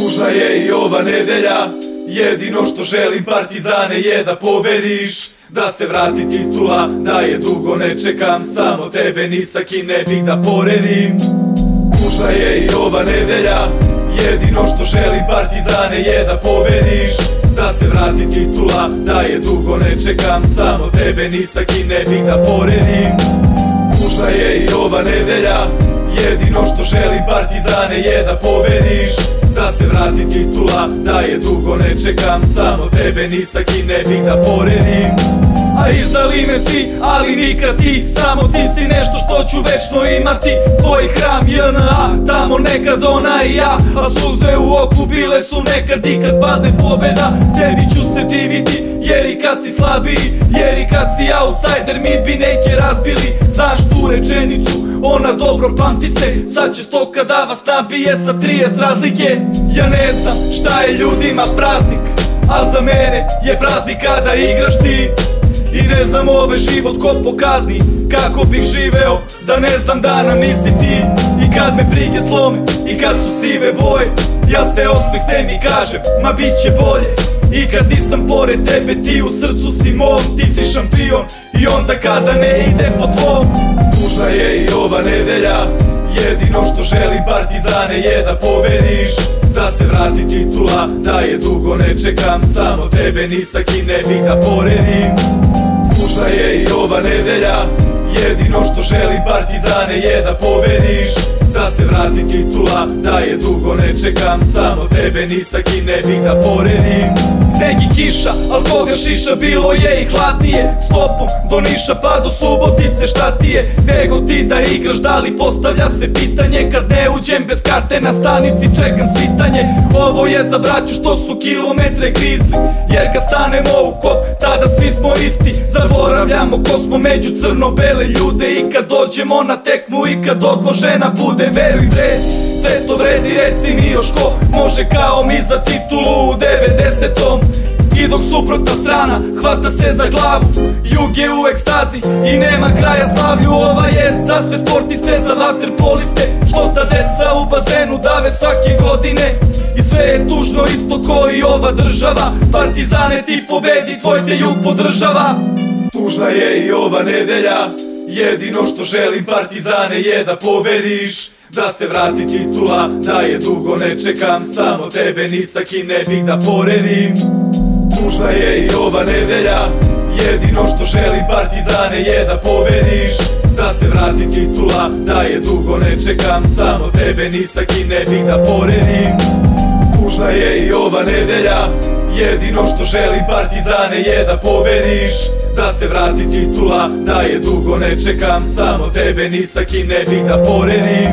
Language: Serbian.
Tužna je i ova nedelja, jedino što želim Partizane je da pobediš, da se vrati titula, da je dugo ne čekam, samo tebe ni sa kim ne bih da poredim. Tužna je i ova nedelja, jedino što želim Partizane je da pobediš, da se vrati titula, da je dugo ne čekam, samo tebe ni sa kim ne bih da poredim. Tužna je i ova nedelja, jedino što želim Partizane je da pobediš, da se vrati titula, da je dugo ne čekam, samo tebe ni sa kim ne bih da poredim. A izdali me si, ali nikad ti, samo ti si nešto što ću večno imati. Tvoj hram JNA, tamo nekad ona i ja, a suze u oku bile su nekad i kad padne pobeda. Tebi ću se diviti, jer i kad si slabiji, jer i kad si outsider mi bi neke razbili. Znaš tu rečenicu, ona dobro pamti se, sad će stoka da vas nabije sa 30 razlike. Ja ne znam šta je ljudima praznik, al za mene je praznik kada igraš ti. I ne znam ovaj život ko pokazni, kako bih živeo da ne znam da nam nisi ti. I kad me brige slome i kad su sive boje, ja se osmehnem i kažem ma bit će bolje. I kad nisam pored tebe ti u srcu si mom, ti si šampion i onda kada ne ide po tvom. Tužna je i ova nedelja, jedino što želim Partizane je da pobediš, da se vrati titula, da je dugo ne čekam, samo tebe ni sa kim ne bih da poredim. Tužna je i ova nedelja, jedino što želim Partizane je da pobediš, da se vrati titula, da je dugo ne čekam, samo tebe ni sa kim ne bih da poredim. Sneg i kiša, al koga šiša, bilo je i hladnije, stopom do Niša pa do Subotice, šta ti je nego ti da igraš, da li postavlja se pitanje kad ne uđem bez karte na stanici čekam svitanje. Ovo je za braću što su kilometre grizli, jer kad stanemo u kop tada svi smo isti. Zaboravljamo ko smo među crno-bele ljude i kad dođemo na tekmu i kad odložena bude, veruj vredi, sve to vredi, reci mi još ko može kao mi za titulu u 90-om. I dok suprotna strana hvata se za glavu, jug je u ekstazi i nema kraja slavlju. Ova je za sve sportiste, za vaterpoliste, što ta deca u bazenu dave svake godine. I sve je tužno isto ko i ova država, Partizane ti pobedi, tvoj te jug podržava. Tužna je i ova nedelja, jedino što želim Partizane je da pobediš, da se vrati titula, da je dugo ne čekam, samo tebe ni sa kim ne bih da poredim. Tužna je i ova nedelja, jedino što želim Partizane je da pobediš, da se vrati titula, da je dugo ne čekam, samo tebe ni sa kim ne bih da poredim. Tužna je i ova nedelja, jedino što želim Partizane je da pobediš, da se vrati titula, da je dugo ne čekam, samo tebe ni sa kim ne bih da poredim.